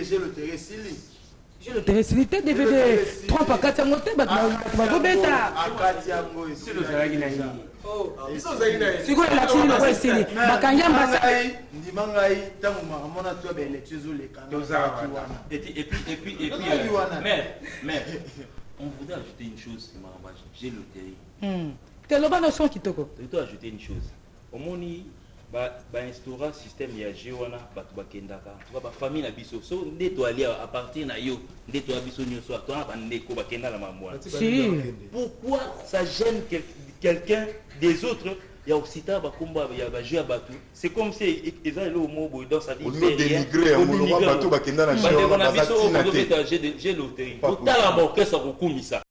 j'ai le terrain Sili. J'ai le terrain Sili. T'es DVD 3 par 4 mots. Tu vas bêta. C'est le terrain. C'est quoi la Sili le Sili? Bakanyamba ça. Ndimangai tangu makamona toi ben les tuzo les canaux. Et puis mais on voudrait ajouter une chose qui m'a j'ai le terrain. T'es le bon son qui toko. Je dois ajouter une chose. Au moni ba instaura système ya jewana batu bakendaka. Tu vois ba famille na biso so ndeto ali à partir na yo ndeto abiso nyoso toi ba ndeko bakenda na mambo. Si. Pourquoi ça gêne quelqu'un des autres? Il y a aussi ta bakumba ya ba jeu batu. C'est comme si ils allaient au mot dans sa vie. On nous dénigrer on nous batu bakenda na jewana ba j'ai loterie. Otala moke sa kokumisa.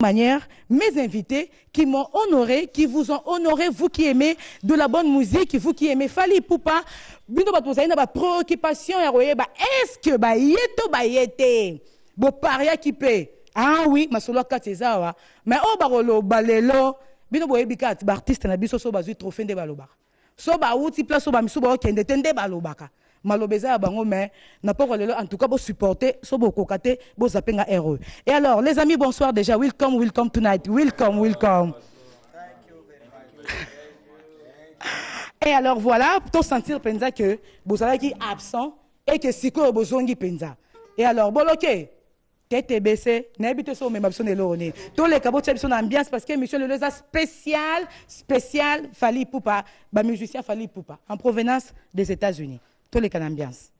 Manière, mes invités qui m'ont honoré, qui vous ont honoré, vous qui aimez de la bonne musique, vous qui aimez Fally Ipupa, bino ba tozali na ba préoccupation ya royeba, est-ce que ba yeto ba yete bo paria qui paie? Ah oui, masolo katezawa, mais o barolo balelo, bino boyebi kat ba artiste na biso so bazui trophée nde baloba. So ba uti place so ba misu ba okende tende balobaka. Malobeza bango mais n'a pas en tout cas pour supporter so boko kate bo zapenga RE. Et alors les amis bonsoir déjà, welcome tonight, welcome. Thank you very much. Et alors voilà pour sentir penza que bozala qui absent et que siko bozongi penza. Et alors boloké tête baissée, n'habite so même absent elone. Tous les cabot son ambiance parce que monsieur le spécial Fally Ipupa, ba musicien Fally Ipupa en provenance des États-Unis. Tous les cas d'ambiance.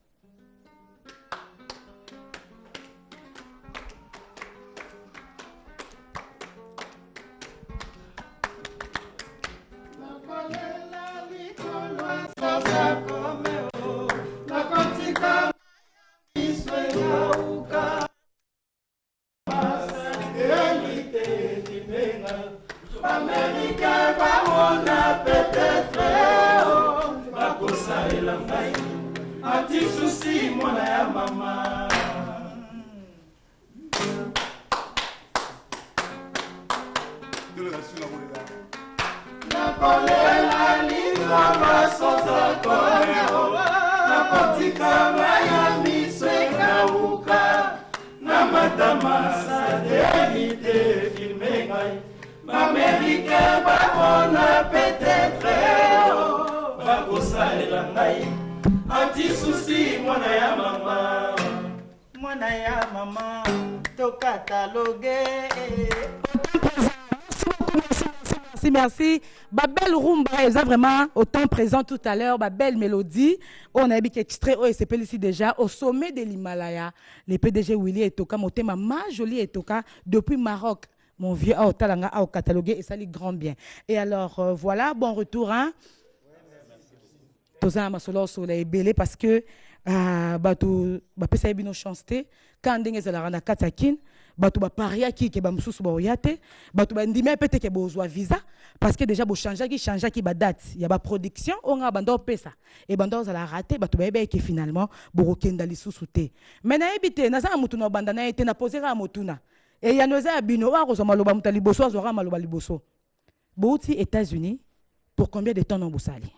Anti-souci, mon maman. Nakolela lingwa masoza komeo. Nakotika maya misweka uka. Namatama sadelite filmengai. M'Américain babona peut-être. Bakosa elangai. Anti-souci, mwana ya mama, to cataloguer. Merci. Babel Rumba, elle a vraiment autant présent tout à l'heure. Babel Mélodie. On a vu extrait OSP ici déjà au sommet de l'Himalaya. Les PDG Willy Etoka, mon thème ma jolie Etoka depuis Maroc. Mon vieux Aotalanga au catalogué et ça lui grand bien. Et alors voilà, bon retour hein. Toza masolo soleil belé parce que bato ba pesa bino chanceté quand ndenge za la rana katakin bato ba paria ki ke ba mususu ba oyate bato ba ndime pete ke bozwa visa parce que déjà bo changer ki ba date ya ba production onga bando pesa et bando za la rater bato ba ebe ke finalement bo rokenda lisusu te mais na ebité na za mutu no banda na été na posera motuna et ya noza bino wa ko maloba mutali boso azora maloba liboso bouti États-Unis pour combien de temps non bosali?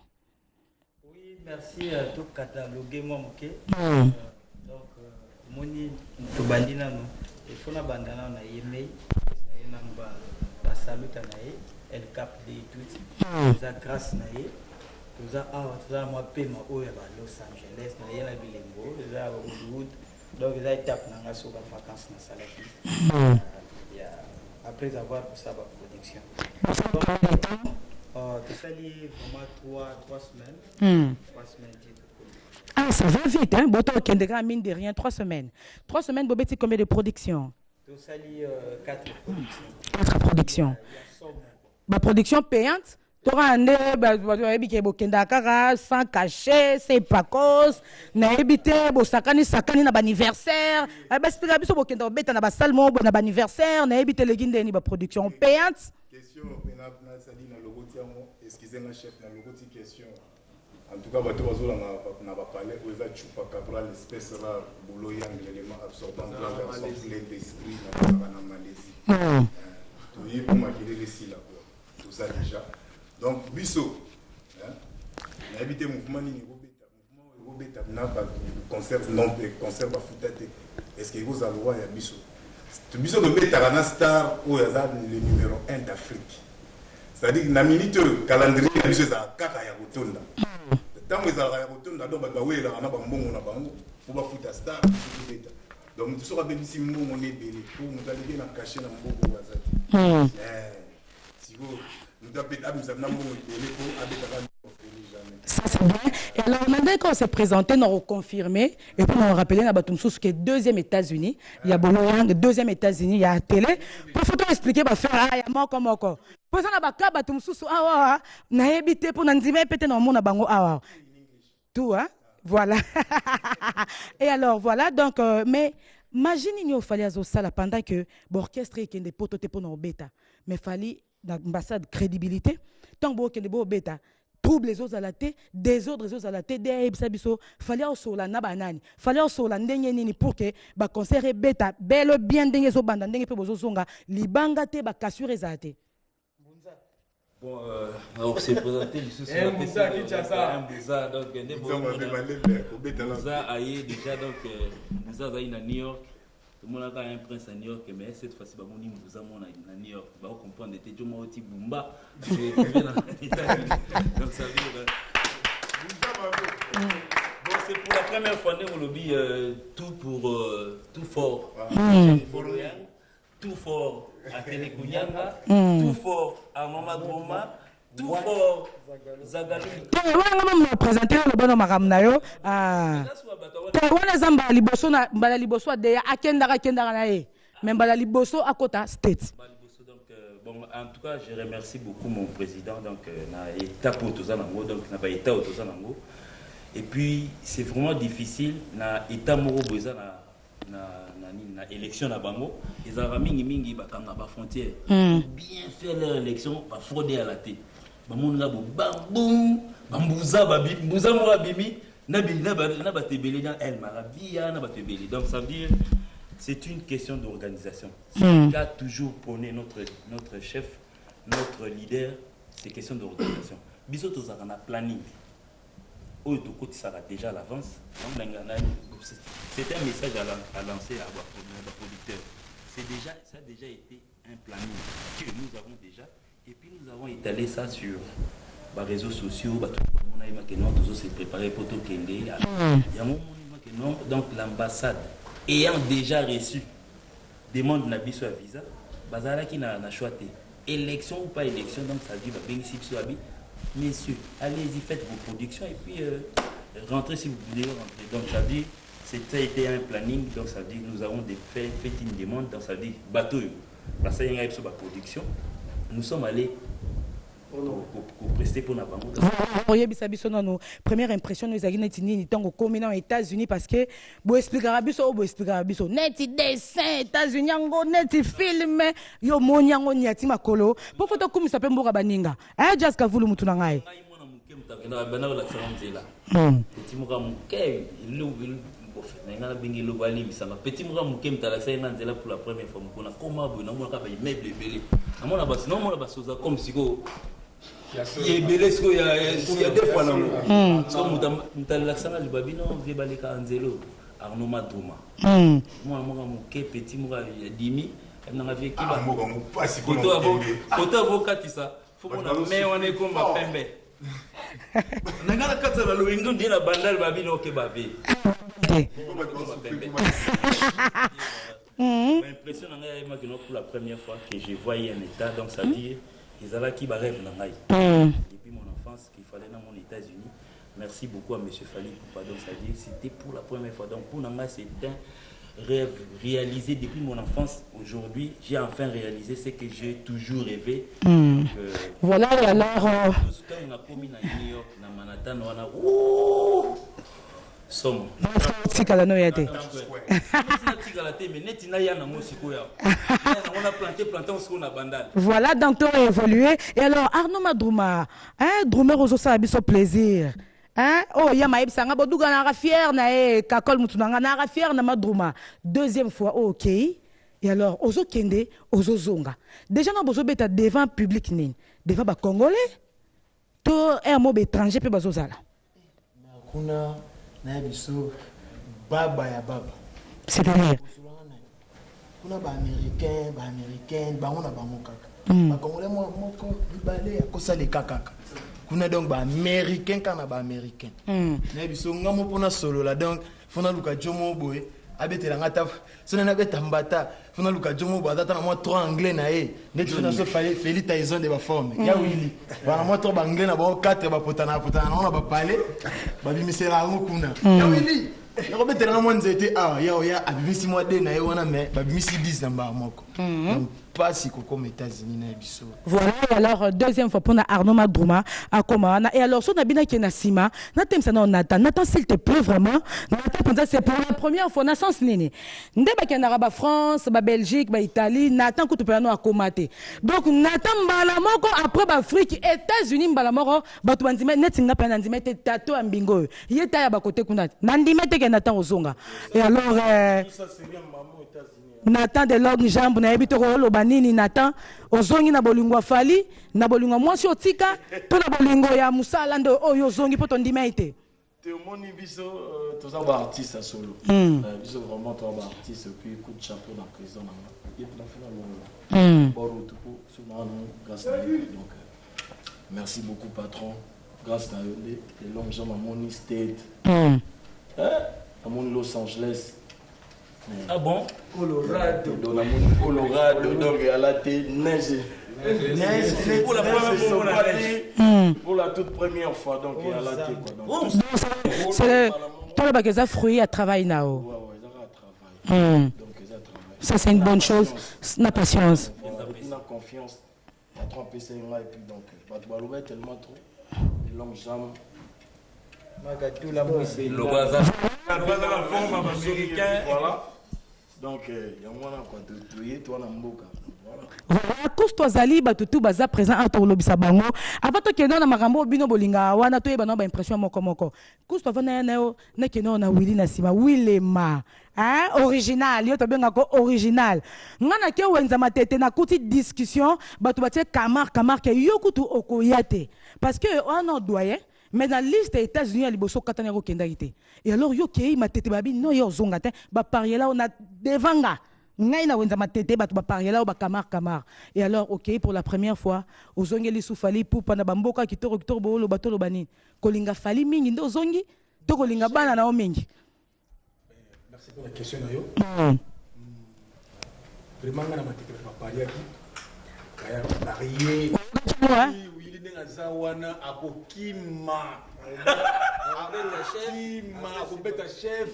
Merci à tout cataloguer moi ok. Donc moni to bandina no il faut na bandana na yemei na ba saluta na ye el cap de tout za grâce na ye za moi pema oya ba Los Angeles na ye na bilembo za Hollywood donc za étape na ngaso ba vacances na salaki après avoir pour ça ba production. Tu fais vraiment 3 semaines. 3 semaines. Ah, ça va vite, hein? Bon, mine de rien, 3 semaines. 3 semaines, Bobeti, combien de productions? Tu fais 4 productions. 4 productions. Ma production payante? Tu auras un sans cachet, c'est pas cause. Na ebité, bo sakani na anniversaire. Ba spira biso bo kenda beta na ba salmo bo na anniversaire, na ebité le guinde ni ba production payante. Question na sali na logo tiamo, excusez-moi chef na logo ti question. En tout cas, bato bazola na ba parler o eza chupa capral espèce rare boulot yang l'élément absorbant de la personne plein d'esprit na Malaisie. Tu y pour maquiller les là quoi. Tout ça déjà. Donc biso hein. Na habité mouvement ni concert non concert bafutate est-ce que vous avez voir ya biso biso de betaka star ou le numéro 1 d'Afrique c'est-à-dire na minute calendrier ya biso za kaka ya kotonda tango ezalaka ya kotonda donc bawelaka na bambongo na bango po bafuta star beta donc tu sera bebisi mbongo ne belé po moto aleki na caché na mbongo wazati siko moto apeta abimisa na mbongo belé po abetaka ça c'est bien. Et alors, maintenant qu'on s'est présenté, nous avons confirmé, et puis nous avons rappelé à Batumsous que deuxième États-Unis, il y a Boloyang, deuxième États-Unis, il y a télé. Pour faut expliquer, bah faire, il y a mort comme encore. Pour ça, on a pas Batumsous, ah, n'a habité pour n'andimer peut-être dans le monde à Bango, ah, tout, hein, voilà. Et alors, voilà, donc, mais imaginez, il fallait à ça pendant que l'orchestre est des potes pour nos bêta, mais il fallait l'ambassade crédibilité, tant que des beaux bêta. Trouble les autres à la tête, désordre les autres à la tête, des biso, fallait au sol na banani, fallait au sol ndenye pour que ba concert beta bel bien dengue so banda dengue pe bozo songa libanga te ba kasure zate. Bon alors c'est présenté l'issue sur la Moussa Kinshasa. Moussa donc Moussa aïe déjà donc Moussa va à New York. Tout le monde a un prince à New York, mais cette fois-ci, bah, Moussa à New York. Bah, on comprend des téjos Maoti Bumba. C'est dans les États-Unis. Donc ça veut dire. Bon, c'est pour la première fois, on lobby tout pour tout fort. Tout fort à Télécounyanga, tout fort à Mama Droma, tout fort Zagalou. On va présenter le bon Maramnayo. On zamba liboso na bala liboso de akendara na e même bala liboso à Kota State. Donc bon en tout cas je remercie beaucoup mon président donc na état pour tout ça nango donc na pas état tout ça nango et puis c'est vraiment difficile na état moko boza na élection na bango ils ont mingi bakanga ba frontière bien faire leur élection pas frauder à la tête ba monga bo bambou bambouza babi mbuza mo bimi donc ça veut dire c'est une question d'organisation. C'est a toujours prôné notre chef, notre leader, c'est question d'organisation. Bisoto Zarana planning. Ça va déjà à l'avance. C'est un message à lancer à nos producteurs. Ça a déjà été un planning que nous avons déjà. Et puis nous avons étalé ça sur les réseaux sociaux. Tout s'est préparé pour tout Kende. Il y a un moment donc l'ambassade ayant déjà reçu demande na biso visa, bazala qui n'a choisi élection ou pas élection donc ça dit va bénéficier abi messieurs allez-y faites vos productions et puis rentrez si vous voulez rentrer donc ça dit ça a été un planning donc ça dit nous avons fait une demande donc ça dit bateau ça y a une production nous sommes allés pour prester pour la banque. Première impression nous avons dit tant aux États-Unis parce que vous expliquez net dessin États-Unis net film yo monyango nyati makolo pour photo comme ça peut mboka baninga eh just ka vulu mutu na ngai petit muka muke nanga bingi lo bali bisanga petit muka muke mtala sai na nzela pour la première fois mukona koma bo na mona ka ba immeuble belé amona basi non mona basoza comme siko il y a des fois là so mutala laksana libabi non vie baleka anzelo Arnaud Madrouma moi muke petit muka ya dimi nanga vie ki ba koto avocat ça faut mona mais on est comme pembe nanga katsa na loingo ndina bandal babi no ke babe l'impression pour la première fois que je voyais un état donc ça dit ils allaient qui rêve depuis mon enfance qu'il fallait dans mon États-Unis. Merci beaucoup à monsieur Fali Poupa donc ça dit c'était pour la première fois donc pour Nanga c'est un rêve réalisé depuis mon enfance. Aujourd'hui j'ai enfin réalisé ce que j'ai toujours rêvé. Donc, voilà et alors quand on a commis à New York dans Manhattan on a somme tikala no yate voilà donc on a évolué et alors Arnaud Madrouma hein Drummer ozosa biso plaisir hein oh ya maïb sanga boduga na fier na kakol mutunanga na fier na Madrouma deuxième fois OK et alors ozo kende ozo zonga déjà na bozo beta devant public nini devant ba congolais to un mot étranger pe bazozala kuna na biso baba ya baba. C'est-à-dire Kuna ba américain bango na bango kaka. Ba congolais moko bibale akosala kaka. Kuna donc ba américain kana ba américain. Na biso ngamo pona solo la donc fona luka jomo boy abetela ngata sona na beta mbata fona luka jomo boy atata na moi 3 anglais na e netu na so fallait Félix Tyson de ba forme ya Willy bana moi 3 ba anglais na ba 4 ba potana na ba parler ba bimisela ngo kuna ya Willy yako betela moi nzete ya abimisi moi de na e wana mais ba bimisi 10 na ba moko donc pas si comme États-Unis na biso. Voilà, alors deuxième fois pour Arnaud Madrouma à Komana. Et alors son abina qui est Nassima, Nathan s'il te plaît vraiment, Nathan c'est pour la première fois naissance nene. Ndeba qui en France, ba Belgique, ba Italie, Nathan que tu peux à Komate. Donc Nathan balamoko après ba Afrique, États-Unis balamoko, ba tu bandime net singa pa ndime te tato ambingo. Yeta ya ba côté kuna. Nandime te que Nathan ozonga. Et alors ça c'est bien maman États-Unis. Nathan de longue jambe na ebito ko lobanini Nathan ozongi na bolingo fali na bolingo mwasi otika to na bolingo ya musala ndo oyo ozongi poto ndima ite te moni biso tous un artiste solo biso vraiment toi artiste puis coup de chapeau dans prison na et puis la finale bon tout sur grâce à lui donc merci beaucoup patron grâce à lui les longues jambes à Moni State à Moni Los Angeles. Ah bon? Colorado. Donc à la télé, neige pour la première fois. Pour la toute première fois, donc à la télé. C'est toi le bagage fruit à travail now. Ouais, ça va travailler. Ça c'est une bonne chose, la patience. La confiance, la trompe c'est là et puis donc Badoualoua est tellement trop les longues jambes. Magatou la mousse. Le bazar. La forme américain. Voilà. Donc, il y a moins quoi de toi na mboka. Voilà, tous zali batutu baza présent à ton lobby sabango. Avant to keno na makambo bino bolinga wana to yeba no ba impression moko. Tous to vana na keno na Willy na sima Willema. Original, yo to benga ko original. Ngana ke wenza matete na kuti discussion batu batie kamar ke yo kutu okoyate. Parce que on en doyen mais dans la liste des États-Unis, il y a des gens qui ont et alors, yo kei ma tete babi non yo zongate ba parier là on a devanga ngai na wenza ma tete ba parier là ba kamar et alors OK pour la première fois ozongeli soufali pour pana bamboka kitoro bolo batolo bani kolinga fali mingi ndo zongi to kolinga bana na o mingi. Merci pour la question nayo. Vraiment na ma tete ba parier qui kaya parier oui il zawana akokima akobeta chef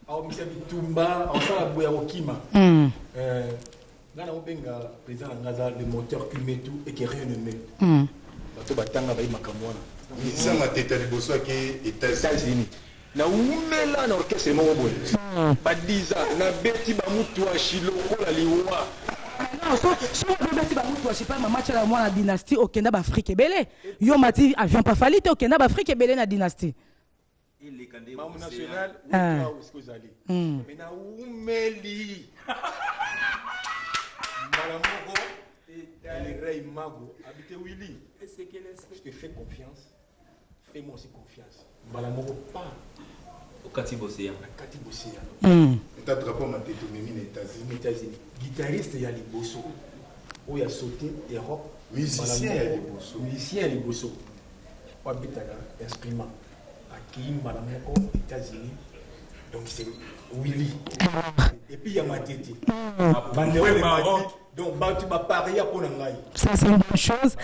aomisa bitumba aosala boya kokima nga na obenga président na ngaza le moteur climat tout et qui rien ne met bato batanga bayi makambo wana misa mateta liboso ake États-Unis na umela na orchestre moko boye badiza na beti bamutu wa shilokola liwa. Non, si on veut dire que je sais pas ma match la moi la dynastie au Kenya Afrique belé. Yo mati avion pas fallu au Kenya Afrique belé na dynastie. Il est candidat national ou est-ce que vous allez? Mais na umeli. Malamoko et le rey mago habité Willy. Je te fais confiance. Fais-moi aussi confiance. Malamoko pas. Au Katibosea. ta drapeau ma tête au Mémine États-Unis. Guitariste il y a les bosso. Où il y a sauté Europe. Musicien il y a les bosso. Musicien les bosso. On habite à instrument. À Kim Malamoko États-Unis. Donc c'est Willy. Et puis il y a ma tête. Donc tu vas parier pour Nangaï. Ça c'est une bonne chose.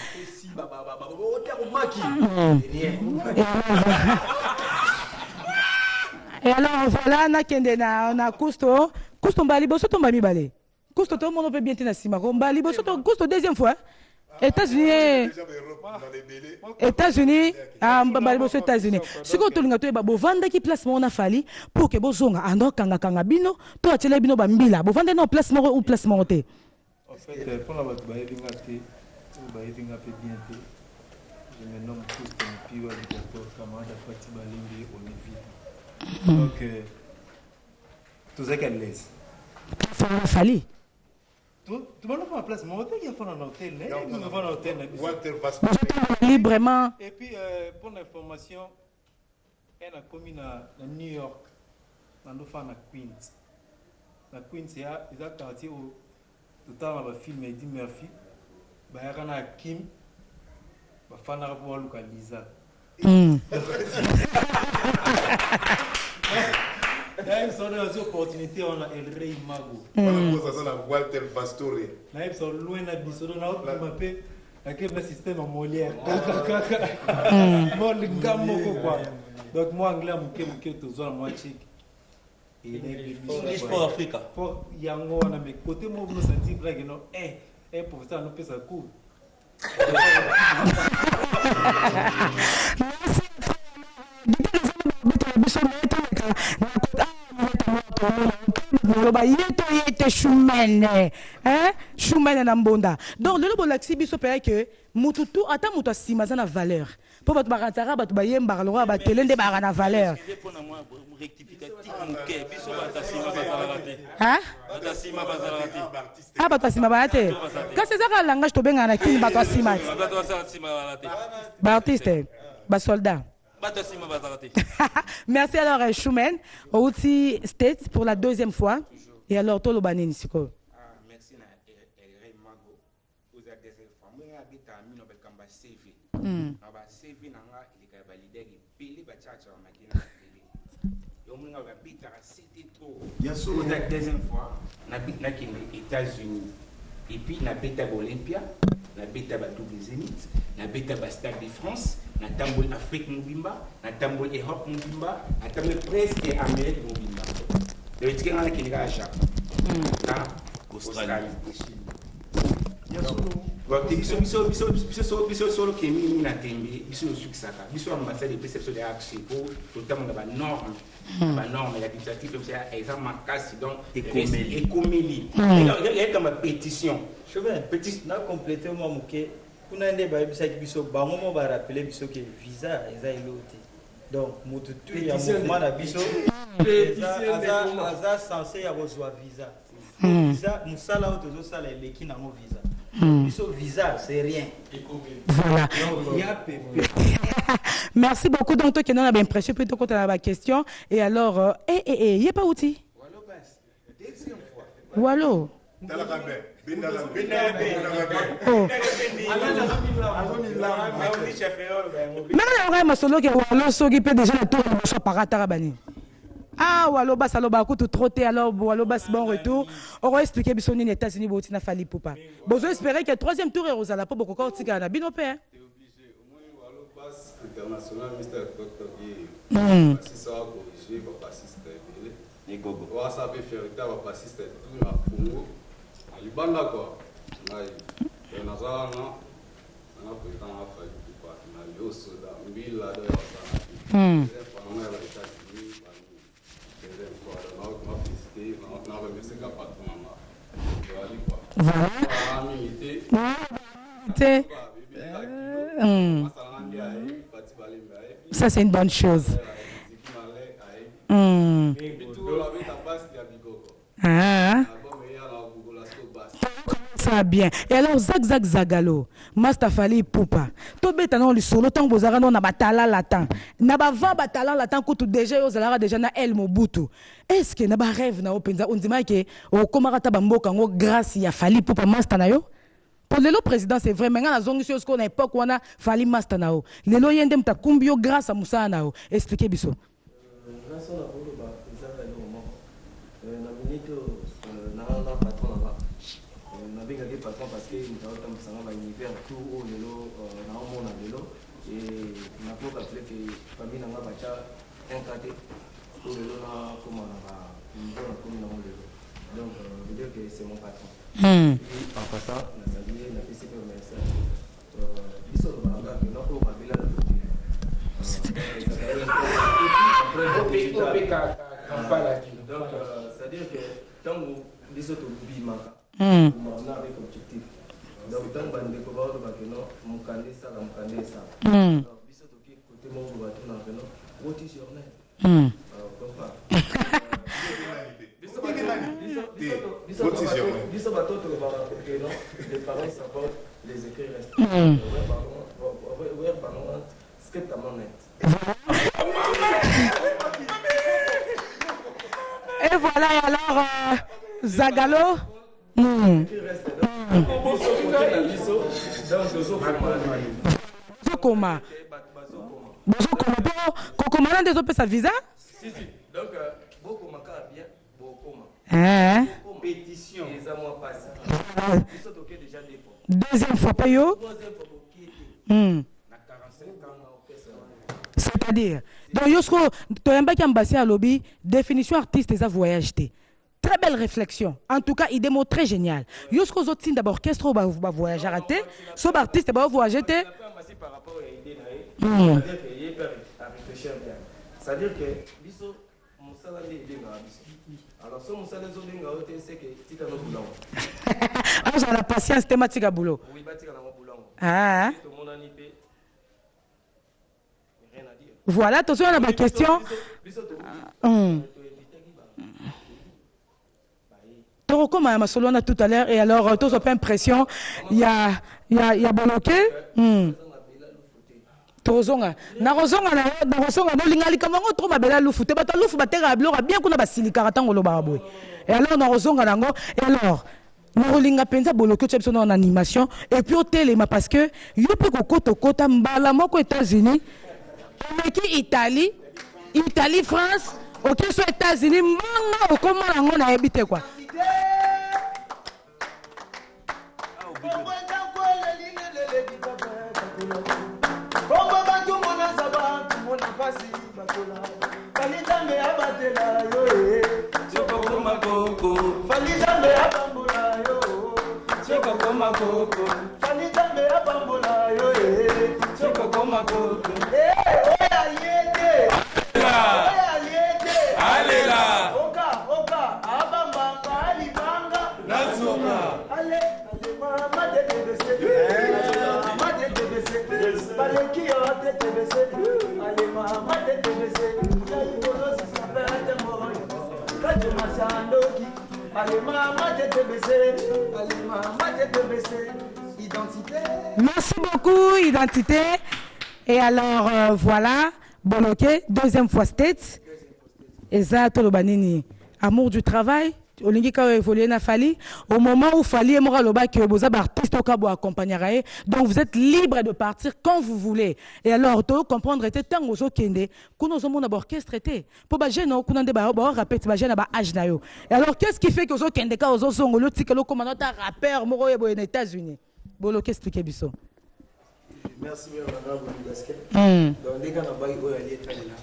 Et alors voilà na kende na Cousteau mbali boso to mbali balé Cousteau tout le monde peut bien tenir sima mbali boso to Cousteau deuxième fois États-Unis mbali boso États-Unis siko to linga to ba bovanda ki place mo na fali pour que bozonga ando kanga bino to atela bino ba mbila bovanda na place mo ou place mo te en fait pour la ba yinga te ba yinga pe bien te je me nomme Cousteau Mpiwa dictateur camarade Fati Balingi Olivier. Donc, tout ça qu'elle laisse. Il fallait. Tu vas nous faire place, mais on va faire un hôtel. Nous avons un hôtel. Librement. Et puis, pour l'information, a commis na New York, dans le fan à Queens. Na Queens, il y a un quartier où tout le temps, le film Eddie Murphy, il y a Kim, il fan à pouvoir localiser. Il y a une opportunité, on a El Rey Mago. Walter Pastore. Il y a une loin de Bissoro, on a appelé un système en Molière. Donc, moi, anglais, je suis toujours moi tchèque. English for Africa. Il y a un côté, moi, je me sens que non, professeur, nous faisons cool. Shumene na mbonda. Donc le bolaxi biso pere que mututu ata mutu asima na valeur. Po batu bakantara batu bayemba lora ba telende ba na valeur. Hein? Ah batu asima ba te. Kasi ezaka langage to benga na kini batu asima. Ba artiste, ba soldat. Merci alors Shumen, Outi States pour la deuxième fois. Et alors Tolo Banini Siko. Merci na El Mago. Vous êtes des femmes. Moi habite à Minobel Kamba CV. Aba CV nanga il ka valider et pili ba chacha makina pili. Yo munga ba bita c'était trop. Bien sûr, vous êtes deuxième fois na bit na kini États-Unis. Et puis na beta Olympia, na beta ba double Zénith, na beta ba Stade de France, na tambol Afrique Mubimba, na tambol Europe Mubimba, na tambol presque Amérique Mubimba. Le ticket ngana kini ka Japon. Na Australie. Biso solo kemi na tembe, biso suksaka. Biso ambassade de perception de action pour notamment dans la norme. La norme la dictative comme ça exactement casse donc écomélie. Il y a comme pétition. Je vais pétition na compléter moi muke. Kuna nde ba bisa ki biso bango mo ba rappeler biso que visa eza ilote. Donc mututu ya mouvement na biso aza censé ya reçoit visa. Visa musala otozo sala eleki na mo visa. Biso visa c'est rien. Voilà. Merci beaucoup. Donc toi qui n'en a bien prêché plutôt quand on a la question. Et alors il y a pas outil. Wallo bas. Deuxième fois. Wallo. Ah, Wallo bas alors bah tout trotté alors Wallo bas bon retour. On va expliquer biso ni États-Unis bo tina fali poupa. Bozo espérer que troisième tour est Rosala pas beaucoup quand tika na bino père. Wallo bas international Mr. Dr. Si ça va corriger va passer les gogo. On va savoir faire va passer tout na Congo. Libanda quoi. Na nazana na président a fait du pas na yo soda mbila do ya sana. On a la États-Unis ça c'est une bonne chose. Ça bien. Et alors Zag Zagalo, Mastafali Poupa. To beta non le solo tant bozara non na batala latin. Na ba va batala latin ko tout déjà yo zalara déjà na El Mobutu. Est-ce que na ba rêve na openza on dit que o komarata bamboka ngo grâce ya Fali Poupa Masta na yo? Pour le président c'est vrai maintenant la zone sur ce qu'on époque on a Fali Masta na yo. Le lo yende mta kumbio grâce à Moussa na yo. Expliquez biso. Grâce à la bolo ba ezaka le moment. Na minute na patron là. Avec les patrons parce que nous avons un univers tout au vélo, dans le monde à vélo, et nous avons appelé que la famille n'a pas un quartier au vélo, comme on a une bonne commune dans le vélo. Donc, je veux dire que c'est mon patron. Et en passant, on a salué la PCP au message. Ils sont dans la ville, on va aller là. Donc, c'est-à-dire que tant que les autres oublient, avec objectif. Donc, tant que nous découvrons que mon candidat, ça, mon candidat, ça. Donc, bis au côté mon voiture, on a fait what is your name? Les parents s'apportent, les écrits restent. Ouais, script à mon net. voilà, et alors, Zagalo. Zokoma. Kokoma na ndezo pesa visa? Si. Donc, beaucoup maka bien, beaucoup Pétition. Les amours passent. Ils sont ok déjà des fois. Deuxième fois, pas yo? Troisième fois, qui était. Na 45 ans. C'est-à-dire, donc Yosko, tu as un bac ambassé à lobby, définition artiste et ça voyage. Très belle réflexion. En tout cas, il démo très génial. Yosko Zotin d'abord orchestre va voyage arrêté, sauf artiste va voyager. Par rapport à l'idée, c'est-à-dire qu'il y a à réfléchir bien. C'est-à-dire que biso musala ni denga biso. Alors so musala zo denga ote c'est que tika no boulot. Ah, j'ai la patience thématique à boulot. Oui, ba tika na boulot. Ah. Tout le monde a ni pe. Rien à dire. Voilà, attention à la question. Toro comme à Masolona tout à l'heure et alors tous op impression il y a bloqué. Tozonga na lingali kama ngo ma bela lufu te bata lufu batera blora bien kuna basilika ratango lo babwe et alors na rozonga nango et alors na linga penza boloko tshebso na animation et puis au téléma parce que yo pe kota mbala moko États-Unis meki Italie France OK so États-Unis manga okoma nango na ebite quoi. Merci beaucoup, Identité. Et alors, voilà, bon ok, deuxième fois States. Et ça, tout le banini. Amour du travail. Au moment où Fali et Mora Loba que vous avez artiste au cabo accompagner, donc vous êtes libre de partir quand vous voulez. Et alors, tu comprendre était tant aux autres kende, qu'on nous a orchestre était. Pour ba jeune, qu'on a des répète ba jeune ba âge na yo. Et alors, qu'est-ce qui fait que aux autres kende ka aux autres sont le tikelo comme un rappeur Moro et aux États-Unis. Bolo qu'est-ce que biso. Merci bien madame Basket. Donc dès qu'on a baillé au allié là.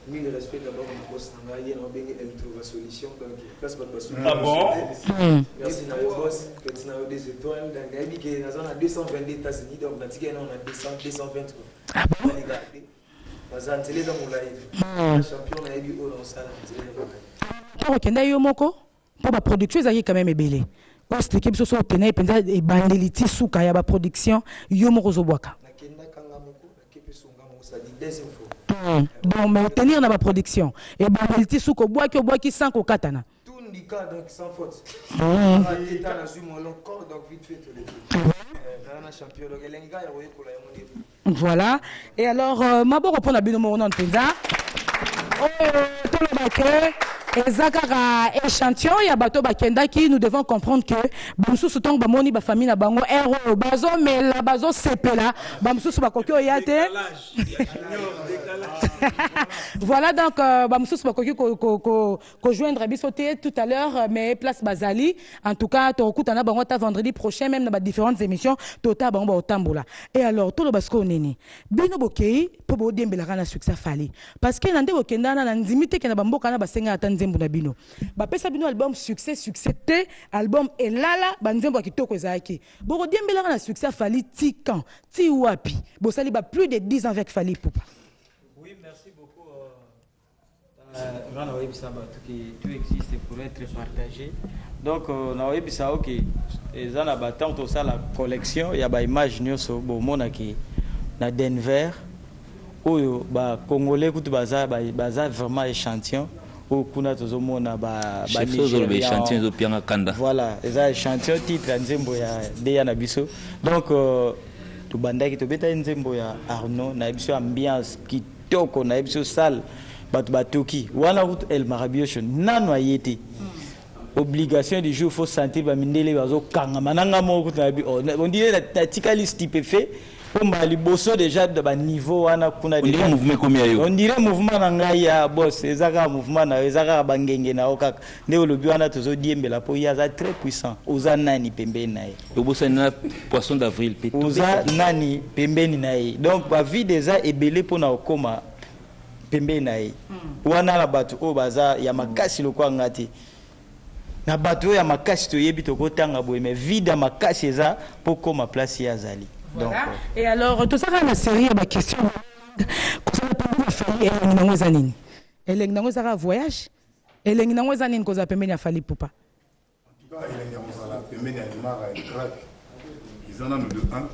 Mille respect d'abord mon boss na yé na bengi elle trouve solution donc place pas de Ah bon? Merci na yo boss petit na yo des étoiles donc il dit que na zone 220 États-Unis donc na ticket on a 220 Ah bon? Bazan télé dans mon live. Champion na yebi au dans ça là. OK, nda yo moko pour ba production ezaki quand même ebelé. Parce que l'équipe so tenait penza e bandeliti suka ya ba production yo moko zo bwaka. Na kenda kanga moko na kepe songa mo ça dit deuxième fois. Donc mais tenir na ba production et bandeliti suko bwaki sans ko katana. Tout ndika donc sans faute. État na su mon corps donc vite fait tout le champion donc elenga ya ko la mon. Voilà. Et alors mabo répondre à bino mo non penza. Tout le bac et Zakara échantillon ya bato bakenda qui nous devons comprendre que bamsusu tong bamoni ba famille na bango ero bazo mais la bazo sepela bamsusu bakoki oyate. Voilà donc bamsusu bakoki ko joindre bisoté tout à l'heure mais place Bazali en tout cas to kutana bango ta vendredi prochain même dans différentes émissions tota bango otambola. Et alors tout le basko nini bino bokei po bo dembela na succès fali parce que nande bokenda na nzimite ke na bamboka na basenga nzembo na bino ba pesa bino album succès te album elala banzembo ya kitoko ezaki boko diembela na succès Fali ti quand ti wapi bo sali ba plus de 10 ans avec Fali Poupa. Oui, merci beaucoup Rana Webisa tout existe pour être partagé. Donc na Webisa OK ezana battant tout ça la collection ya ba image nyoso bo monaki na Denver oyo ba congolais kutu baza vraiment échantillon au kuna tozomona ba échantillon zo pianga kanda voilà eza échantillon titre nzembo ya deya na biso donc to bandaki to beta nzembo ya Arnaud na biso ambiance kitoko na biso salle batoki wana route el marabiosho nano ayete obligation du jour faut sentir ba mindele bazo kanga mananga moko on dirait la tikali stupéfait on m'a liboso déjà de ba niveau wana kuna déjà mouvement combien yo on dirait mouvement na ngai ya boss ezaka mouvement na ezaka bangenge na okaka ne olobi wana tozo diembela po ya za très puissant oza nani pembeni na ye obosa na poisson d'avril pe oza nani pembeni na ye donc ba vie déjà ebele pona okoma pembeni na ye wana la bato o baza ya makasi lokwa ngati na bato ya makasi toyebi tokotanga boye mais vide ya makasi eza po koma place ya zali. Voilà. Donc, et alors tout ça la série ma question concernant la famille et nango zanini eleng nango zaka voyage eleng nango zanini ko za pembeni ya fali pupa eleng nango zala pembeni ya mara et crack izana nous de 1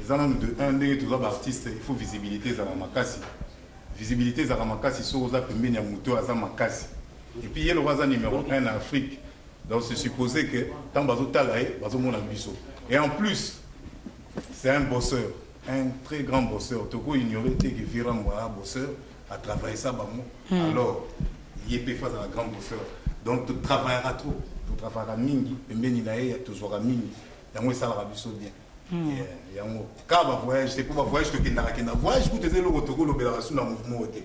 izana nous de 1 ndenge tous les artistes il faut visibilité za makasi visibilité za makasi so za pembeni ya muto aza makasi et puis yelo waza numéro 1 en Afrique donc c'est supposé que tant bazo talae bazo mona biso et en plus c'est un bosseur, un très grand bosseur. Toko ignorait que Vira Moa bosseur a travaillé ça bamo. Alors, il est face à un grand bosseur. Donc tu travailleras trop, tu travailleras mingi, et il y a toujours un mingi. Il y a moins ça la biso bien. Il y a un cas voyage, c'est pour voyage que tu voyage pour te dire le Toko le bélaration dans mouvement côté.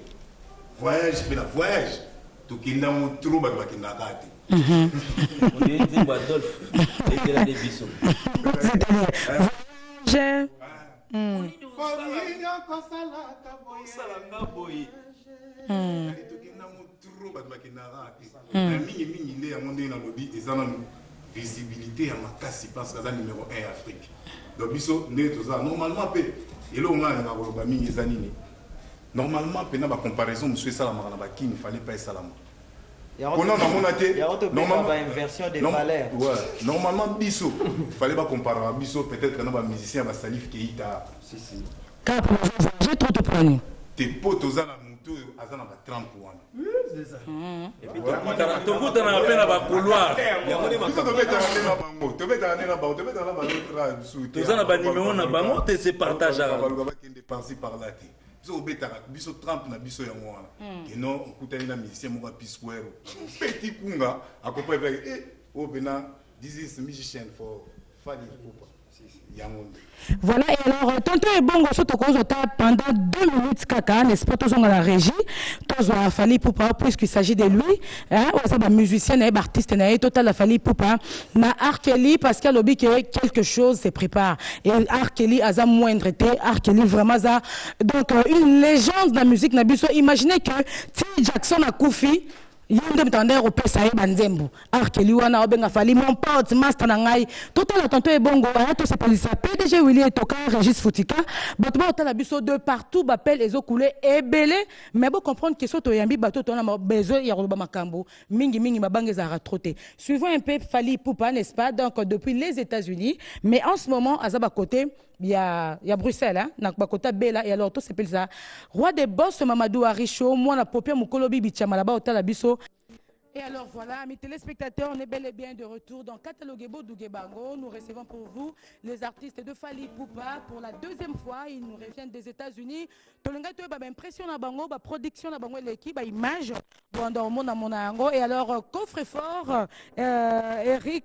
Voyage, mais la voyage, tu kinda mo trop ba kinda kati. On dit Adolphe, et là des bisous. J'ai visibilité à makasi parce que c'est numéro 1 Afrique. Donc biso normalement normalement pena ba comparaison monsieur salama na ba kin fallait pas salama. Normalement, inversion des valeurs. Ouais. Normalement, biso, il fallait pas comparer à biso, peut-être que un musicien va salif qui est à. Si, si. J'ai trop de poignets. Tes potes aux anas, muto, azana ba 30 points. C'est ça. Et puis, tu goûtes dans la peine à ba couloir. Il y a mon tu numéro na bango, tu se partages. Par là. Biso betaka biso 30 na biso yango wana que non okutani na musicien moko P-Square petit kunga akopa o bena this is musician for Fali Pupa yango. Voilà, et alors, tonton et bon, pendant 2 minutes, caca, n'est-ce pas, tous dans la régie, tous ont fallu pour pas, puisqu'il s'agit de lui, hein, on musicien, artiste, total, a fallu pour pas, na Arkeli, parce qu'il a lobby que quelque chose se prépare. Et Arkeli a za moindre été, Arkeli vraiment ça. Donc, une légende de la musique, Nabiso, imaginez que T. Jackson a Koufi, yende mtandao kopesa ye banzembo Arkeli wana obenga fali mon pote master na ngai total tonto ebongo to se polisa PDG Willy Etoka Régis Foutika bato ba otala biso de partout bapel ezo couler ebele mais bon comprendre que soto yambi bato to na besoin ya roba makambo mingi mabange za ratroté suivant un peu Fali Pupa n'est-ce pas donc depuis les États-Unis mais en ce moment à Zaba côté il y a Bruxelles hein na bakota bela et alors tout s'appelle ça roi des boss Mamadou Aricho moi la popia mukolobi bichama là-bas otala biso. Et alors voilà, mes téléspectateurs, on est bel et bien de retour dans Cataloguebo Dougebango. Nous recevons pour vous les artistes de Fali Pupa pour la 2e fois. Ils nous reviennent des États-Unis. Tolongato ba impression na bango, ba production na bango l'équipe, ba image dans mon et alors coffre-fort Eric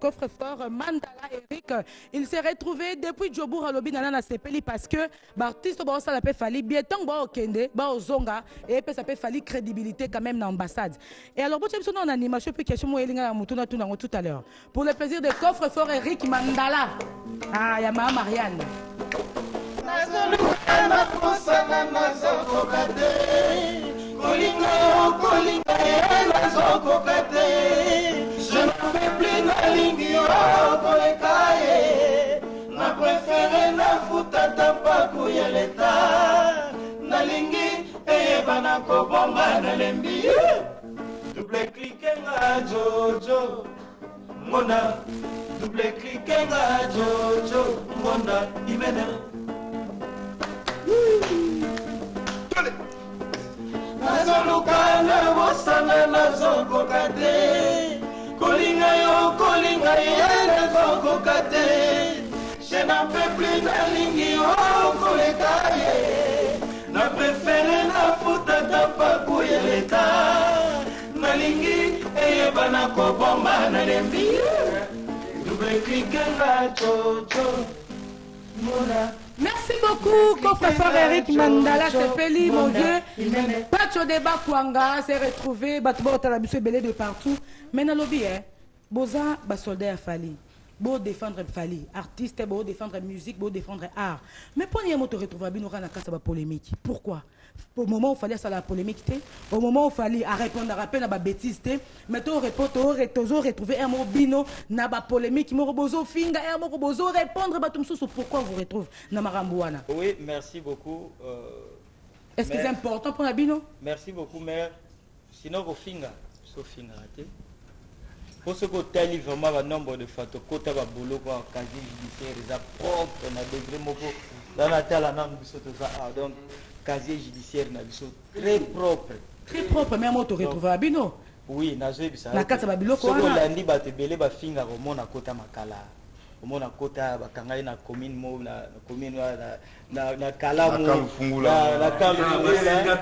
coffre-fort Mandala Eric, il s'est retrouvé depuis Djobour à Lobi na Sepeli parce que artiste ba ça la Fali bien tant ba okende, ba ozonga et puis ça peut Fali crédibilité quand même dans l'ambassade. Et alors, vous avez une animation, puis question tout à l'heure. Pour le plaisir de coffre-fort Eric Mandala. Ah, il y a ma Marianne. Je ne fais plus la ligne na préféré na futata paku ya l'État. Na lingi bana kobomba na lembi. Double cliquer nga Jojo Mona, double cliquer nga Jojo Mona, Imene. Nazoluka na bosana nazokoka te, kolinga ye nazokoka te. Je n'en peux plus na lingi koleka ye, na préféré na futa ata paku ya leta nalingi eyebana kobomba na lembi double cliquenga chocho mona. Merci beaucoup, coffre-fort Eric Mandala, c'est Feli, mon Dieu. Pacho Deba Kwanga s'est retrouvé, Batbo Talabiso belé de partout. Mais dans le lobby, Boza, soldat à Fali. Beau défendre Fali, artiste, beau défendre musique, beau défendre art. Mais pour nous te retrouver, nous avons une polémique. Pourquoi? Au moment où il fallait ça la polémique, au moment où il fallait répondre à rappel à la bêtise, mais tu retrouver un mot bino, na ba polémique, mo bozo finga, un mot bozo répondre à tout ça. Pourquoi vous retrouvez na marambouana? Oui, merci beaucoup. Est-ce que c'est important pour la bino? Merci beaucoup, mais sinon vous finga, sauf finga raté. Pour ce côté, il y a vraiment un nombre de photos. Côté de boulot, quasi judiciaire, ils ont propre, on a des gros mots. Dans la telle année, donc, casier judiciaire, très propre. Très propre, mais moi, tu retrouves à Bino. Oui, nazo bisa. La carte ba biloko wana. Soko landi ba tebele ba finga ko mona kota makala. Ko mona kota ba kangai na commune mo na commune na kala mo. La Kalfungula.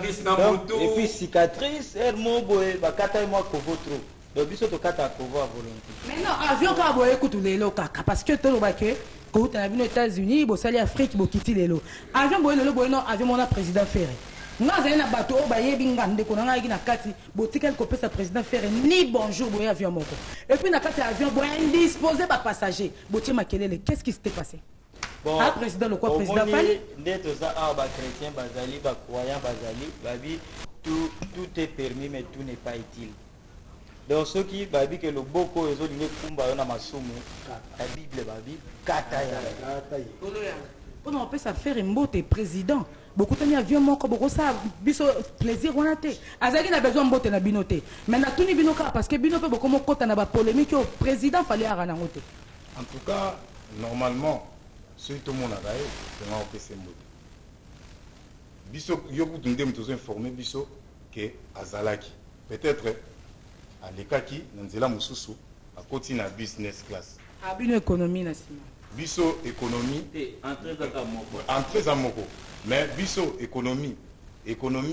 Et puis cicatrice, hermo boy ba kata mo ko votro. Donc biso to kata ko vo à volonté. Mais non, avion ka boye kutu lelo kaka parce que to ba ke ko ta na aux États-Unis, bo sali Afrique, bo kiti lelo. Avion boye lelo boye non, avion mona président Ferré. Nga zali na bato o bayebi ngande ko nga na kati botika ko pesa président Ferré ni bonjour boye avion moko. Et puis na kati avion boye indisposé ba passager. Botie makelele, qu'est-ce qui s'était passé? Bon, président le quoi président Fali? D'être ça ba chrétien bazali ba croyant bazali, babi tout est permis mais tout n'est pas utile. Donc ceux qui babi que le boko ezo linge kumba yo na masumu, la Bible babi kata ya. On peut ça faire un mot président. Beaucoup de avions moko beaucoup ça biso plaisir on a té. Azaki na besoin mbote na binoté. Mais na tuni binoka parce que binope beaucoup moko na ba polémique au président fallait arana ngote. En tout cas, normalement, ce tout le monde a gagné, c'est moi qui c'est mbote. Biso yo ku tunde mtozo informer biso que azalaki. Peut-être à l'écaki nanzela mususu à côté na business class. A bino économie nationale. Biso économie entrée à moko. Mais biso économie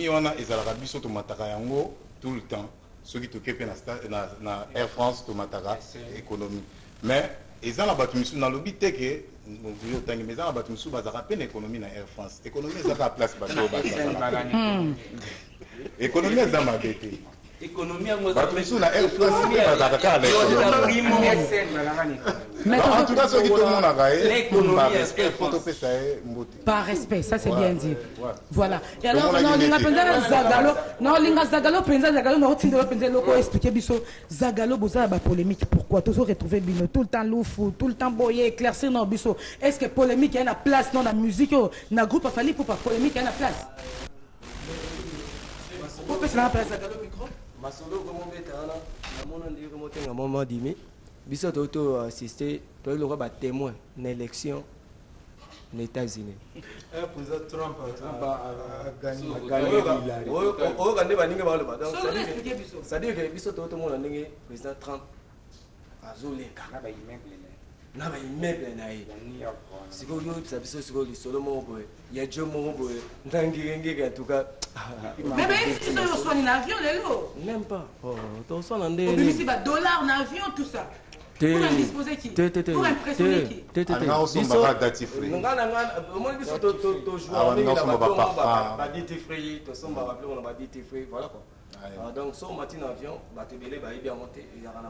on a ezalaka biso to mataka yango tout le temps ceux qui t'occupent na Air France to mataka économie. Mais ezala batu misu na lobi teke vous tangi mais ezala batu misu bazaka peine économie na Air France. Économie ezaka place bato bazaka. Économie ezama bete. Économie en tout cas, ceux qui tout le monde a gagné, par respect, ça c'est bien dit. Voilà. Et alors, non, Linga Zagalo, Penza Zagalo, non, Tindelo Penza Loko, expliquer Bisso, Zagalo, Boza, la polémique. Pourquoi? Toujours retrouver Bino, tout le temps loufou, tout le temps boyer, éclaircir dans Bisso. Est-ce que polémique, il y a une place dans la musique, dans le groupe a fallu pour pas polémique, il y a une place. Vous pouvez se la place Zagalo micro? Masolo comme on est là, on a dit que on a moment d'aimer. Biso toto assisté, toi le roi témoin une élection aux États-Unis. Président Trump a gagné. Oh, quand on a parlé donc ça dit que biso toto mon ndenge président Trump azoleka na ba immeuble na ye. Siko yo biso siko li solo mo boy. Ya jo mo boy. Ndangirenge en tout cas. Mais si tu reçois un avion, même pas. Oh, tu reçois un $, un avion, tout ça. Pour indisposer qui? Pour impressionner qui? Donc, si on matin avion, tu es bien monté, il y a un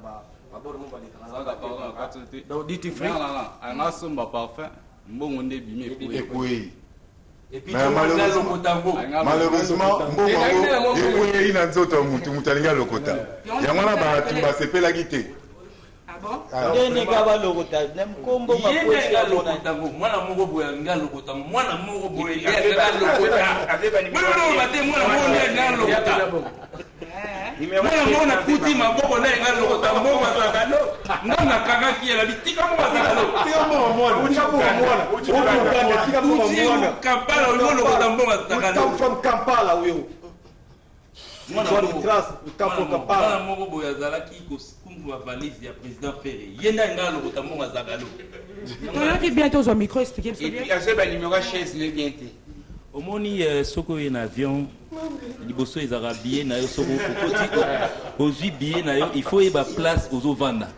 donc, dit free. Et puis malheureusement, il a nzoto mutu mutalinga lokota. Yamana ba tumba sepela gite. Ah bon? Ndeni gaba lokota, nem kombo ma poesha lokota ngo mwana moko boya nga lokota mwana moko boya nga lokota. Mwana mate mwana moko nga lokota. Mwana mwana kuti maboko na nga lokota moko zakalo. Ngana kanga kiela bitika moko zakalo. Tika moko mwana, uchabu mwana. Tika moko mwana. Kampala uyo lokota moko zakalo. Come from Kampala uyo. Mwana moko boya zalaki kosungu valise ya président Ferré. Yenda nga lokota moko zakalo. Tu as bientôt au micro expliquer et puis à ce numéro chaise le bien. Omoni soko en avion liboso ezara billet na yo soko okoti ozwi billet na yo il faut yeba place ozovanda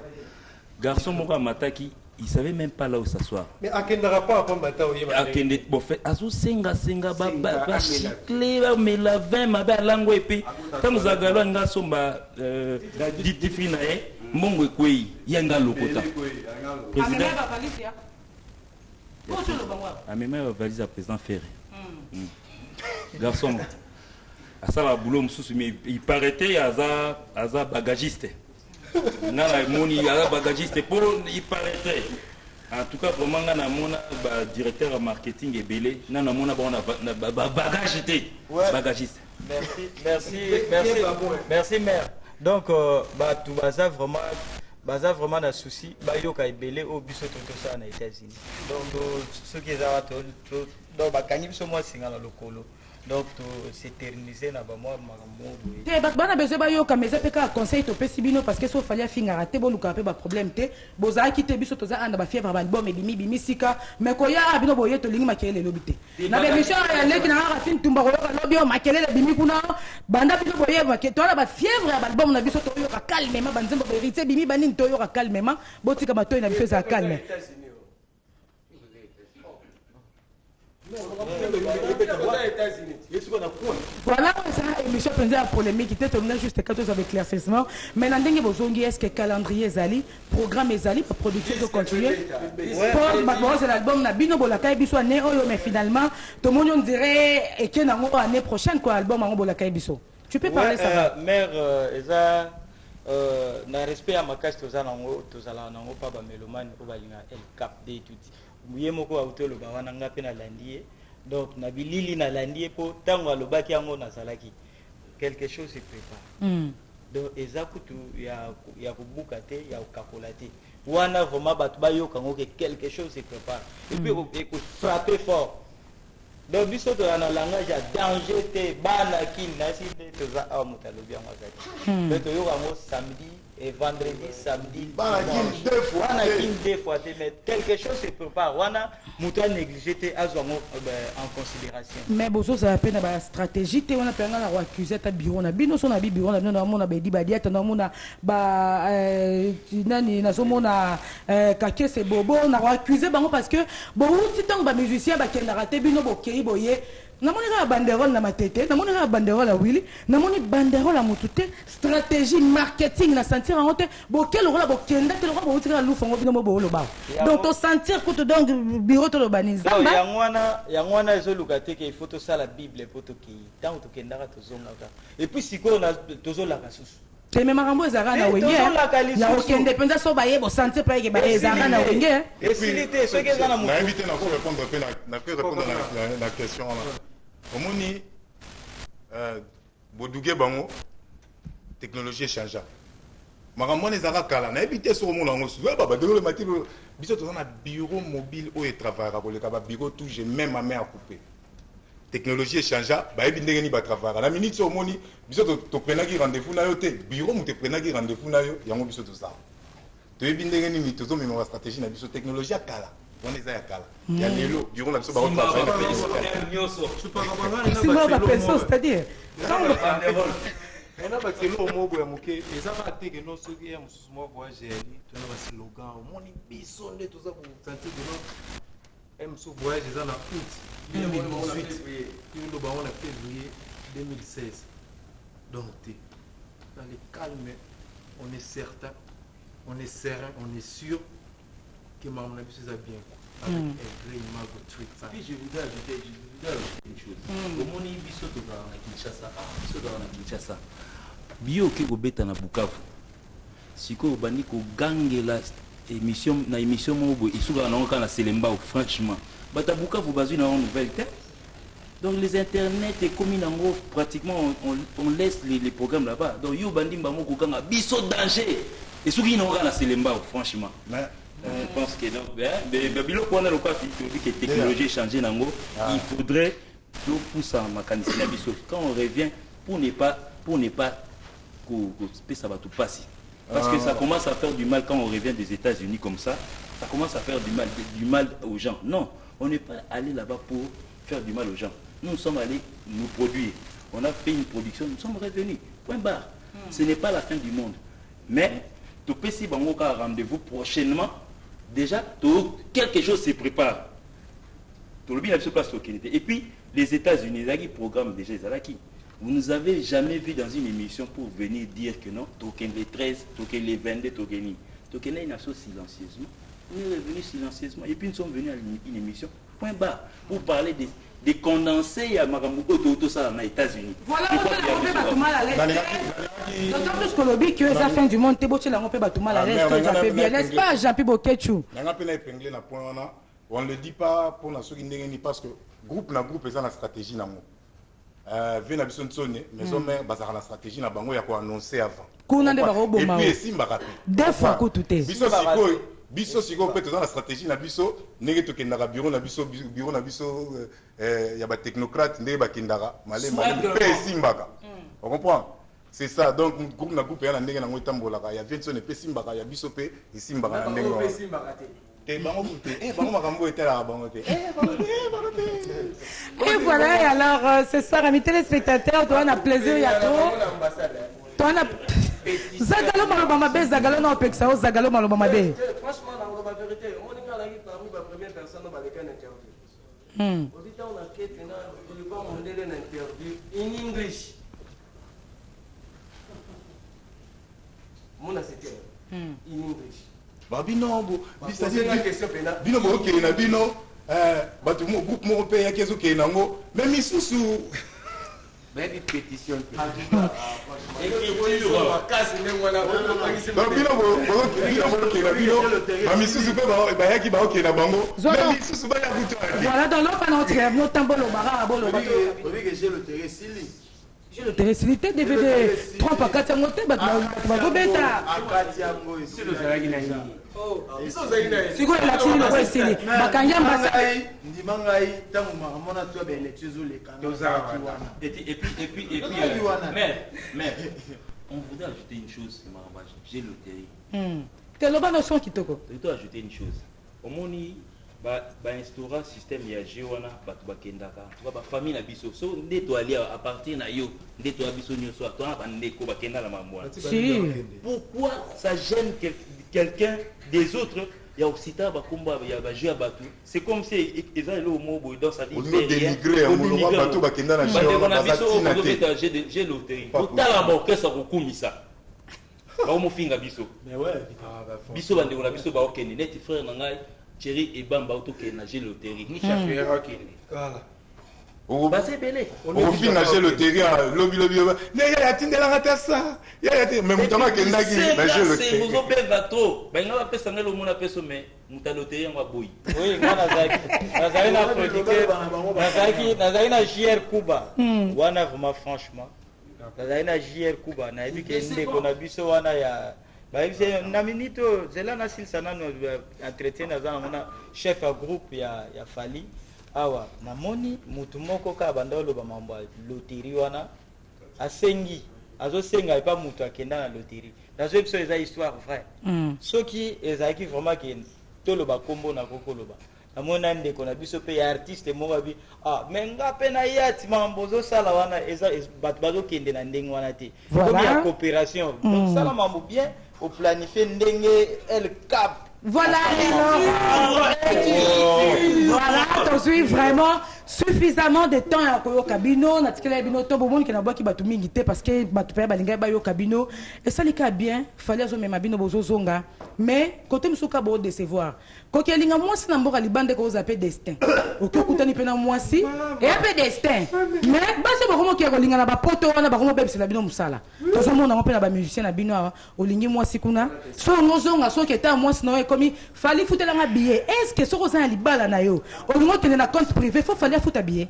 garçon moko amataki il savait même pas là où s'asseoir. Mais akendara pas après matin oui. Akende bon fait azo senga ba chicle ba mela 20 mabe lango epi comme zagalo nga somba diti na ye mbongo ekwei yanga lokota président amema va valise à président Ferré garçon asala boulot mususu mais il paraîtait aza bagagiste ngala moni aza bagagiste pour il paraîtait en tout cas vraiment ngana mona ba directeur marketing et belé nana mona ba bagagiste bagagiste merci maire donc ba tout baza vraiment na souci ba yoka ebele au biso toto ça na États-Unis donc ceux qui za donc ba kanyi biso moi singa na lokolo donc to s'éterniser na ba moi makambo te bana besoin ba yoka mais peka conseil to pesibino parce que so fallait finga rater bon luka pe ba problème te boza ki te biso to za anda ba fièvre ba bon mais bimi sika mais ko ya bino boye to lingi makele lobité na be mission ya leki na rafin tumba ko lobi o makele bimi kuna banda bino boye ba ke to na ba fièvre ba bon na biso to yoka calmement banzembo ba hérité bimi bani to yoka calmement botika ba to na biso za calme. Voilà, ça émission pendant polémique, était tourné juste 14 avec l'éclaircissement. Mais dans le bozongi est-ce que calendrier zali, programme zali pour production de continuer. Pour c'est l'album na bino bolaka biso année oyo mais finalement tout le monde on dirait et que na année prochaine quoi album en bolaka biso. Tu peux parler ça va. Mère eza na respect à ma casse tozala nango pas ba mélomane ko balinga el cap de tout. Muyemoko autelo ba wana ngape na landie donc na bilili na landie po tango alobaki yango na salaki quelque chose se prépare donc ezakutu ya kubuka te ya ukakola te wana vraiment batu bayoka ngo que quelque chose se prépare et puis ko frapper fort donc biso to na langage ya danger te bana kin na si de to za a mutalobi yango zakati donc to yoka ngo samedi et vendredi, samedi, deux fois, mais quelque chose se prépare. Wana mouton négligé en considération. Mais bozo ça appelle la stratégie. Te on a perdu la accusé ta bureau na bino son abi bureau na bino na mona bedi badia ta na mona ba nani na so mona kake c'est bobo na accusé bango parce que bon si tant ba musicien ba kenda raté bino bokei boye. Namoni ka banderole na matete, namoni ka banderole à Willy, namoni banderole à mutute, stratégie marketing na sentir en honte, bokel rola bokenda te rola botika lu fongo bino mo bolo ba. Donc to sentir que to donc bureau to lobaniza. Ya ngwana ezo lukate ke il faut to ça la Bible pour to ki. Tant to kenda ka to zonga ka. Et puis siko na to zo la kasusu. C'est même makambo ezara na wenge. Ya okende penza so baye bo sentir pa ke ba ezara na wenge. Et silité ce que za na mutu. Na invité na ko répondre na question là. Omoni boduge bango technologie change. Makambo ezaka kala na éviter sur mon lango souvent baba de le matin biso to na bureau mobile où et travailler ko le ka bureau tout j'ai même ma main à couper. Technologie change ba ebi ndenge ni ba travailler. La minute so omoni biso to prenaki rendez-vous na yo te bureau mu te prenaki rendez-vous na yo yango biso to ça. To ebi ndenge ni to zo même stratégie na biso technologie kala. On est à Kala. Il y a l'élo, durant la c'est c'est-à-dire on a battu le mot pour moquer et ça va être que nos souvenirs sous moi voyager tu as un slogan mon bison de tout ça pour sentir de nous sous voyage dans la août 2018 puis nous on a février 2016 donc dans le calme on est certain on est serein on est sûr que ma mon ami c'est bien avec un vrai imago tweet ça. Puis je voudrais ajouter une chose. Comment on est biso to na Kinshasa. Bio ke ko beta na Bukavu. Siko bandi ko gangela émission mo bo isuka na ka na Selemba franchement. Bata Bukavu bazui na nouvelle tête. Donc les internets et comme nango pratiquement on laisse les programmes là-bas. Donc yo bandi mbamo ko ganga biso danger. Et suki na ka na Selemba franchement. Je pense que donc, que technologie changée, il faudrait tout pousser en mécanisme. Quand on revient, pour ne pas que ça va tout passer. Parce que ça commence à faire du mal quand on revient des États-Unis comme ça. Ça commence à faire du mal aux gens. Non, on n'est pas allé là-bas pour faire du mal aux gens. Nous sommes allés nous produire. on a fait une production, nous sommes revenus. Point barre. Ce n'est pas la fin du monde. Mais, tout petit bango a rendez-vous prochainement. Déjà, quelque chose se prépare. Tout le bien se place au Kenya. Et puis, les États-Unis, ils programment déjà les Alaki. Vous ne nous avez jamais vu dans une émission pour venir dire que non, token les 13, token les 22, token. Token est une nation silencieusement. On est revenu silencieusement. Et puis nous sommes venus à une émission, point bas, pour parler des condensés à Magambuko, tout ça aux États-Unis. Voilà, on peut battre mal à l'aise. D'autant plus que le but que la fin du monde, t'es beau, on peut battre mal à l'aise, n'est-ce pas, Jean-Pierre Boketchou? On ne le dit pas pour la seconde parce que groupe na groupe est dans la stratégie. Vena biso nsone mais mère bazaka la stratégie na bango ya ko annoncer avant kuna nde bako boma et puis simba rapide deux fois ko tout est biso siko peut dans la stratégie na biso ndenge to kendaka bureau na biso ya ba technocrate ndenge ba kendaka malé pe simbaka on comprend c'est ça donc groupe na groupe ya ndenge na ngotambolaka ya Vincent pe simbaka ya biso pe simbaka na ndenge et voilà, et alors ce soir, amis téléspectateurs, toi on a plaisir, il y a trop. Toi on a. Zagalo Malobamabe, Zagalo non Pexao, Zagalo Malobamabe. Franchement, la vérité, on est parmi la première personne dans laquelle on interview. Au début, on a quitté, on va demander une interview in English. Mon c'était in English. Bino bino ke na bino batu mo groupe mo pe ya kezo ke nango même isusu mais une pétition voilà dans l'autre panneau nous tambolo bara bolo j'ai le télécilité DVD 3 par 4 moté ba beta siko la chini lo kwesili bakanya mbasa ndimangai tangu makamona to bele tizule kana et puis mais on voudrait ajouter une chose j'ai loterie teloba no son kitoko je dois ajouter une chose au moni ba instaura système ya jewana batu bakendaka ba famille na biso so ndeto ali à partir na yo ndeto abiso nyoso to na bandeko bakenda la mamwa pourquoi ça gêne quelqu'un des autres ya occident bakomba ya ba jouer batu c'est comme si ils ont le mot dans sa vie dénigrer on va batu bakenda na jewana bazatina j'ai loterie tala orchestre kokumisa ba mo finga biso mais ouais biso bandeko na biso ba okende net frère na ngai Chéri et Bamba auto qui nager loterie. Ni chercher voilà. On finit nager loterie lobby. Ya tindela ngata ça. Ya mais mutama kenda ki nager loterie. C'est vous obé va trop. Ben nga pe sanga lo mona peso mais muta loterie ngwa boy. Oui, ngana zaki. Nazali na produire. Nazali na JR Kuba. Wana vraiment franchement. Nazali na JR Kuba na ebi ke ndeko na biso wana ya na minito zela na silsana no entretien na zana chef à groupe ya Fali awa na moni mutu moko ka bandolo ba mambo loterie wana asengi azosenga pas mutu akenda na loterie nazo episo eza histoire vrai soki ezaki vraiment ke tolo ba kombo na kokoloba na mona ndeko na biso pe ya artiste mo babi mais nga pe na yati mambo zo sala wana eza bat bazo kende na ndenge wana te comme ya coopération donc sala mambo bien au planifier ndenge el cap voilà voilà tu vraiment suffisamment de temps à koyo kabino na tikela bino to bomoni ke na boki batu mingi te parce que batu pe balinga ba yo kabino et ça les cas bien fallait zo même bino bozo zonga mais côté musuka bo décevoir ko kelinga mwasi na mboka libande ko zape destin okokutani pe na mwasi et pe destin mais basi ba komo ke ko linga na ba poto wana ba komo bebisa bino musala to ça mona pe na ba musicien na bino olingi mwasi kuna so ngozonga so ke ta mwasi na komi fallait foutre la billet est-ce que so ko za libala na yo olingo tene na compte privé faut fallait foutre billet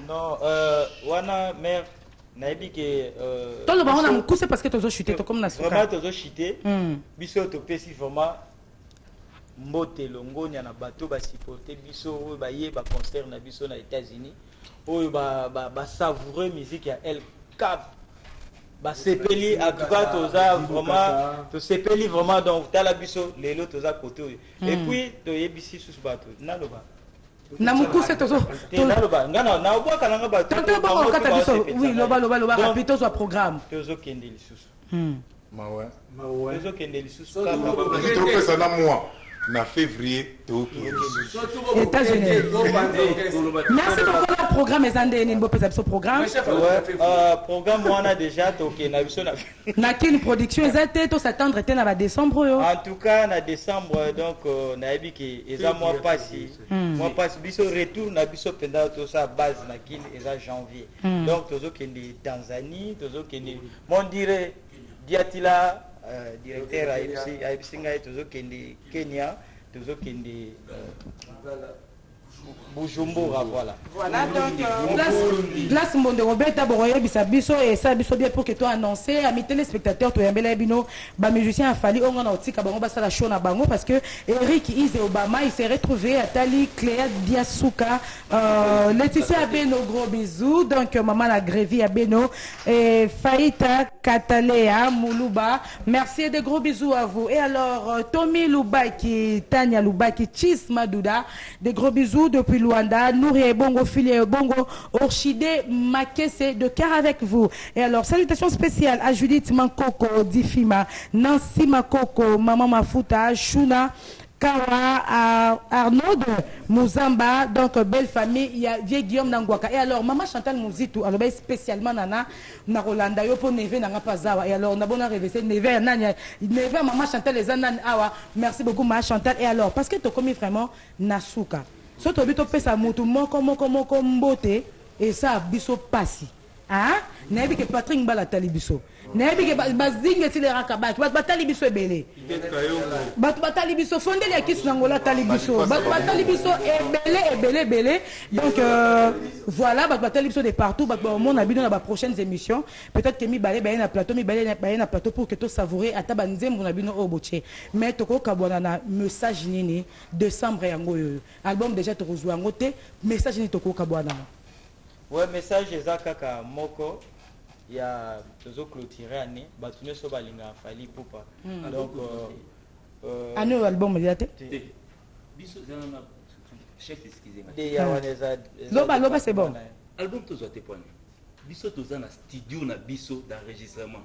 non wana mère nayebi ke to le baron na mukuse parce que tozo chuter to comme na suka vraiment tozo chuter biso to pesi vraiment mbote longonya na bato ba supporter biso oyo ba ye ba concert na biso na États-Unis oyo ba savourer musique ya El Cap ba sepeli en tout cas toza vraiment to sepeli vraiment donc tala biso lelo toza côté et puis to yebisi sous bato na loba na mukuse tozo toloba ngana na obwaka nanga ba toto ba kata biso oui loba rapide zo programme tozo kende lisusu mawe tozo kende lisusu topesa na moi na février États-Unis. Merci beaucoup le programme ezande ni bopesa biso programme programme wana déjà toke na biso na kini production ezate to s'attendre te na ba décembre yo en tout cas na décembre donc na yebi ke eza mois passé biso retour na biso penda to sa base na kini eza janvier donc tozo kende Tanzanie tozo kende mon dire Diatila directeur AFC ngai tozo kende Kenya tozo kende Bujumbura voilà donc place monde Roberta Boroye biso et ça biso bien pour que toi annoncer à mes téléspectateurs to yambela bino ba musicien a fallu on a otika bango basala show na bango parce que Eric Ise Obama il s'est retrouvé à Tali Cléa Diasuka Laetitia Abeno gros bisous donc maman la Grévy Abeno et Faïta Katalea Moulouba merci et des gros bisous à vous et alors Tommy Lubaki Tania Lubaki Chis Madouda des gros bisous depuis Luanda, Nourie Bongo, Filet Bongo, Orchidée Makese de cœur avec vous. Et alors, salutations spéciales à Judith Mankoko, Difima, Nancy Makoko, Maman Mafuta, Shuna, Kawa, Arnaud, Mouzamba, donc belle famille, il y a Vieux Guillaume Nangwaka. Et alors, Maman Chantal Mouzitou, alors spécialement Nana, na Rolanda, yo pour Neve Nanga Pazawa. Et alors, on a bon réveillé Neve, Neve, Maman Chantal, les Anan Awa. Merci beaucoup, Maman Chantal. Et alors, parce que tu as commis vraiment Nasuka. So to bito pesa mutu moko mbote et ça biso pasi ah nebi ke Patrick Mbala talibiso nebi ke bazinga tilera kabaki batalibiso ebele batalibiso fondeli ya kisi nangola talibiso batalibiso ebele donc voilà batalibiso de partout on a bino na ba prochaines émissions peut-être que mi balé na plateau na plateau pour que to savourer ata banzembo na bino oboche mais toko kabona na message nini décembre yango album déjà to kozwa ngote message nini toko kabona ouais message eza kaka moko ya tozo clôturer année batuné so balinga fali pupa donc année album yate biso zana chef excusez-moi de ya waneza loba c'est bon album tozo tépoine biso toza na studio na biso d'enregistrement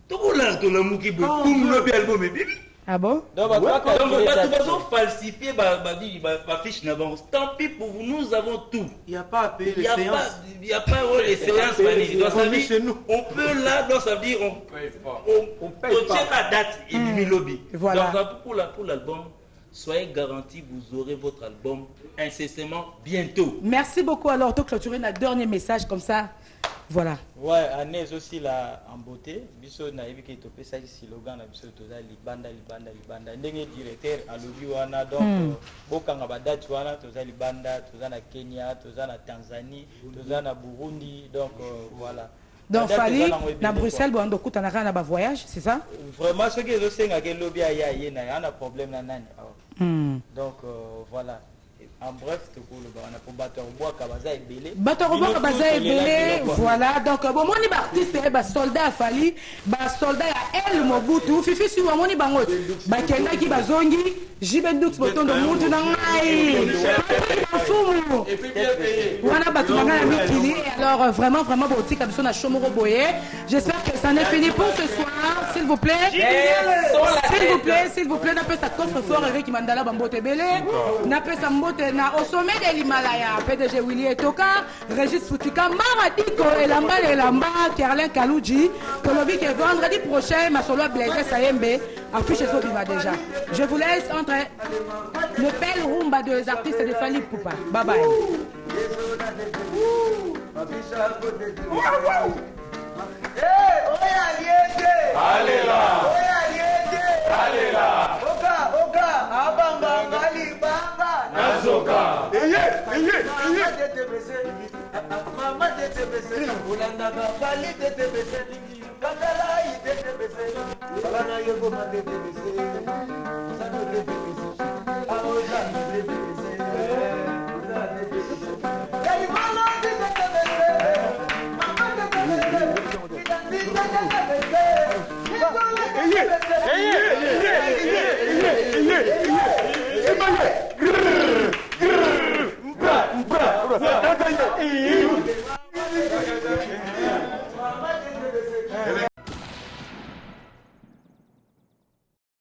tokola to la muki bo kum lobi album e bibi ah bon donc on falsifier ma fiche na bon tant pis pour vous nous avons tout il y a pas à payer les séances il y a pas les séances chez nous on peut là donc ça veut dire on paye pas la date et du lobby voilà donc pour l'album soyez garantis vous aurez votre album incessamment bientôt. Merci beaucoup alors to clôturer notre dernier message comme ça. Voilà. Ouais, Agnès aussi là en beauté. Biso na yebi ke to pesa slogan na biso to za libanda. Ndenge directeur à lobi wana donc bokanga ba date wana to za libanda, to za na Kenya, to za na Tanzanie, to za na Burundi donc voilà. Donc Fali na Bruxelles bon donc kutana na ba voyage, c'est ça? Vraiment ce que je sais nga ke lobi ya yena yana problème na nani. Donc voilà. En bref, on a pour battre au bois Kabaza et Belé. Battre au bois Kabaza et Belé, voilà. Donc, bon, mon artiste, soldat a fallu, soldat à El Mobutu, Fifi sur mon bangot, Bakena qui bazongi, Jibendux, Boton de Moutou Nangai, Fumu. Et puis bien payé. Voilà, Batumanga Mikili. Alors, vraiment, Boutique, Abson à Chomoro Boye. J'espère que ça n'est fini pour ce soir, s'il vous plaît. S'il vous plaît, n'appelle ça coffre-fort avec Mandala Bambote Belé, n'appelle ça Mbote. Au sommet de l'Himalaya, PDG Willy Etoka, Régis Foutika, Maradiko, Elamba, Kerlin Kalouji, Kolobi qui est vendredi prochain, ma solo Blaise Sayembe, affiche ce qui va déjà. Je vous laisse entre le bel rumba des artistes de Fali Poupa. Bye bye. Allez là, Oka, Abamba, Ngali, Bamba, Nazoka. Mama TTBC, Ulanda, Bali TTBC, Kandala TTBC, Bana Yogo TTBC, Sano TTBC, Aoja TTBC, Kalimala TTBC, Mama TTBC,